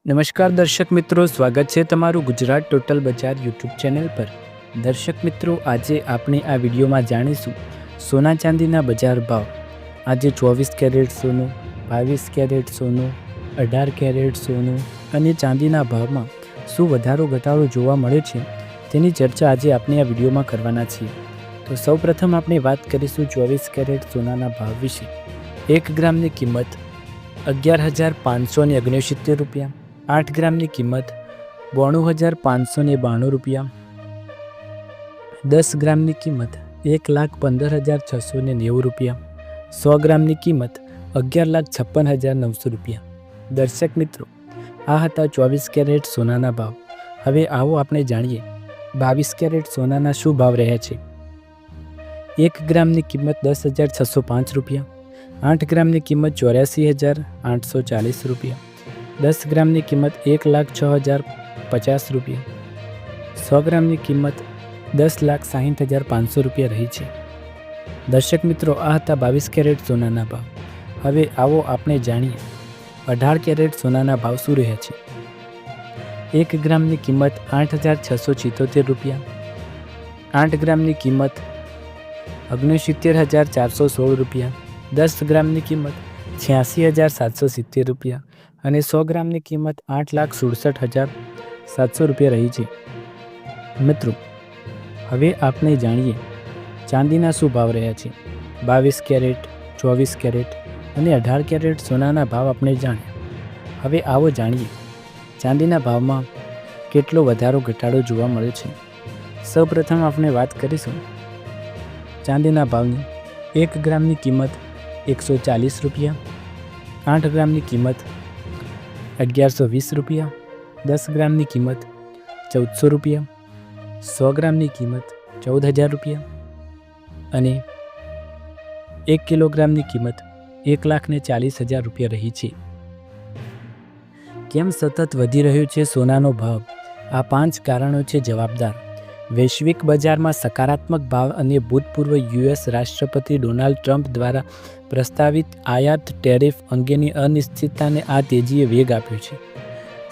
નમસ્કાર દર્શક મિત્રો, સ્વાગત છે તમારું ગુજરાત ટોટલ બજાર યુટ્યુબ ચેનલ પર। દર્શક મિત્રો, આજે આપણે આ વિડીયોમાં જાણીશું સોના ચાંદીના બજાર ભાવ। આજે 24 કેરેટ સોનું, 22 કેરેટ સોનું, 18 કેરેટ સોનું અને ચાંદીના ભાવમાં શું વધારો ઘટાડો જોવા મળે છે તેની ચર્ચા આજે આપણે આ વિડીયોમાં કરવાના છીએ। તો સૌપ્રથમ આપણે વાત કરીશું 24 કેરેટ સોનાના ભાવ વિશે। 1 ગ્રામની કિંમત 11,569 રૂપિયા, 8 ગ્રામની કિંમત 92,592 રૂપિયા, 10 ગ્રામની કિંમત 1,15,690 રૂપિયા, 100 ગ્રામની કિંમત 11,56,900 રૂપિયા। દર્શક મિત્રો, આ હતા 24 કેરેટ સોનાના ભાવ। હવે આવો આપણે જાણીએ 22 કેરેટ સોનાના શું ભાવ રહ્યા છે। 1 ગ્રામની કિંમત 10,605 રૂપિયા, 8 ગ્રામની કિંમત 84,840 રૂપિયા, 10 ગ્રામની કિંમત 1,06,050 રૂપિયા, 100 ગ્રામની કિંમત 10,60,500 રૂપિયા રહી છે। દર્શક મિત્રો, આ હતા 22 કેરેટ સોનાના ભાવ। હવે આવો આપણે જાણીએ 18 કેરેટ સોનાના ભાવ શું રહ્યા છે। 1 ગ્રામની કિંમત 8,676 રૂપિયા, 8 ગ્રામની કિંમત 69,416 રૂપિયા, 10 ગ્રામની કિંમત 86,770 રૂપિયા અને 100 ગ્રામની કિંમત 8,67,700 રૂપિયા રહી છે। મિત્રો, હવે આપણે જાણીએ ચાંદીના શું ભાવ રહ્યા છે। 22 કેરેટ, 24 કેરેટ અને 18 કેરેટ સોનાના ભાવ આપણે જાણ્યા। હવે આવો જાણીએ ચાંદીના ભાવમાં કેટલો વધારો ઘટાડો જોવા મળે છે। સૌપ્રથમ આપણે વાત કરીશું ચાંદીના ભાવની। 1 ગ્રામની કિંમત 140 રૂપિયા, 8 ગ્રામની કિંમત 1,120 રૂપિયા, 10 ગ્રામની કિંમત 1,400 રૂપિયા, 100 ગ્રામની કિંમત 14,000 રૂપિયા અને 1 કિલોગ્રામની કિંમત 1,40,000 રૂપિયા રહી છે। કેમ સતત વધી રહ્યો છે સોનાનો ભાવ? આ 5 કારણો છે જવાબદાર। વૈશ્વિક બજારમાં સકારાત્મક ભાવ અને ભૂતપૂર્વ યુએસ રાષ્ટ્રપતિ ડોનાલ્ડ ટ્રમ્પ દ્વારા પ્રસ્તાવિત આયાત ટેરિફ અંગેની અનિશ્ચિતતાને આ તેજીએ વેગ આપ્યો છે।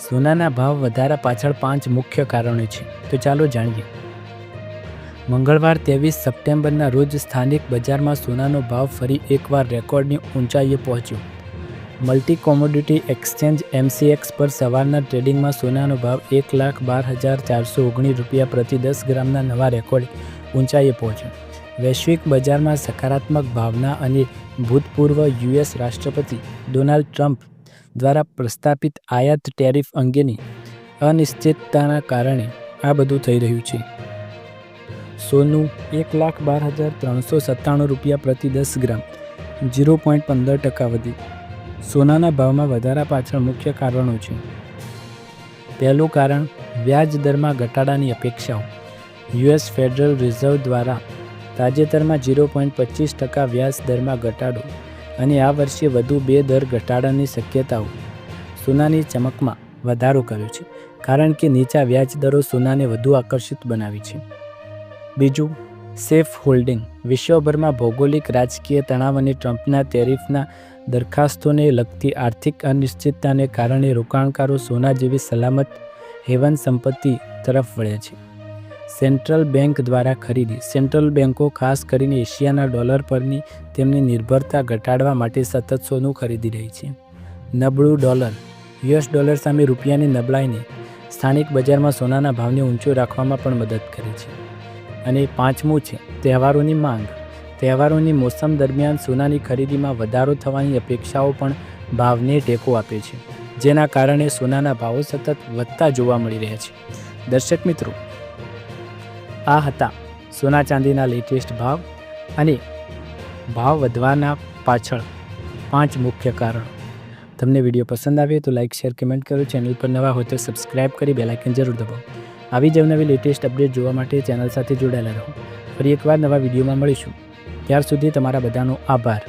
સોનાના ભાવ વધારા પાછળ 5 મુખ્ય કારણો છે, તો ચાલો જાણીએ। મંગળવાર 23 સપ્ટેમ્બરના રોજ સ્થાનિક બજારમાં સોનાનો ભાવ ફરી એકવાર રેકોર્ડની ઊંચાઈએ પહોંચ્યો। મલ્ટી કોમોડિટી એક્સચેન્જ MCX પર સવારના ટ્રેડિંગમાં સોનાનો ભાવ 1,12,419 રૂપિયા પ્રતિ 10 ગ્રામના નવા રેકોર્ડ ઊંચાઈએ પહોંચ્યો। વૈશ્વિક બજારમાં સકારાત્મક ભાવના અને ભૂતપૂર્વ યુએસ રાષ્ટ્રપતિ ડોનાલ્ડ ટ્રમ્પ દ્વારા પ્રસ્થાપિત આયાત ટેરિફ અંગેની અનિશ્ચિતતાના કારણે આ બધું થઈ રહ્યું છે। સોનું 1,12,397 રૂપિયા પ્રતિ 10 ગ્રામ 0.15% વધી। સોનાના ભાવમાં વધારા પાછળ મુખ્ય કારણો છે। પહેલું કારણ વ્યાજ દરમાં ઘટાડાની અપેક્ષાઓ। યુએસ ફેડરલ રિઝર્વ દ્વારા તાજેતરમાં 0.25% વ્યાજ દરમાં ઘટાડો અને આ વર્ષે વધુ 2 દર ઘટાડાની શક્યતાઓ સોનાની ચમકમાં વધારો કર્યો છે, કારણ કે નીચા વ્યાજ દરો સોનાને વધુ આકર્ષિત બનાવી છે। બીજું, સેફ હોલ્ડિંગ। વિશ્વભરમાં ભૌગોલિક રાજકીય તણાવ અને ટ્રમ્પના ટેરિફના દરખાસ્તોને લગતી આર્થિક અનિશ્ચિતતાને કારણે રોકાણકારો સોના જેવી સલામત હેવન સંપત્તિ તરફ વળ્યા છે। સેન્ટ્રલ બેંક દ્વારા ખરીદી। સેન્ટ્રલ બેંકો ખાસ કરીને એશિયાના ડોલર પરની તેમની નિર્ભરતા ઘટાડવા માટે સતત સોનું ખરીદી રહી છે। નબળું ડોલર। યુએસ ડોલર સામે રૂપિયાની નબળાઈને સ્થાનિક બજારમાં સોનાના ભાવને ઊંચો રાખવામાં પણ મદદ કરે છે। અને પાંચમું છે તહેવારોની માંગ। તહેવારોની મોસમ દરમિયાન સોનાની ખરીદીમાં વધારો થવાની અપેક્ષાઓ પણ ભાવને ટેકો આપે છે, જેના કારણે સોનાના ભાવો સતત વધતા જોવા મળી રહ્યા છે। દર્શક મિત્રો, આ હતા સોના ચાંદીના લેટેસ્ટ ભાવ અને ભાવ વધવાના પાછળ 5 મુખ્ય કારણો। તમને વિડીયો પસંદ આવે તો લાઇક, શેર, કમેન્ટ કરો। ચેનલ પર નવા હોય તો સબસ્ક્રાઇબ કરી બેલ આઇકન જરૂર દબાવો। આવી જ અવનવી લેટેસ્ટ અપડેટ જોવા માટે ચેનલ સાથે જોડાયેલા રહો। ફરી એકવાર નવા વિડીયોમાં મળીશું, ત્યાર સુધી તમારા બધાનો આભાર।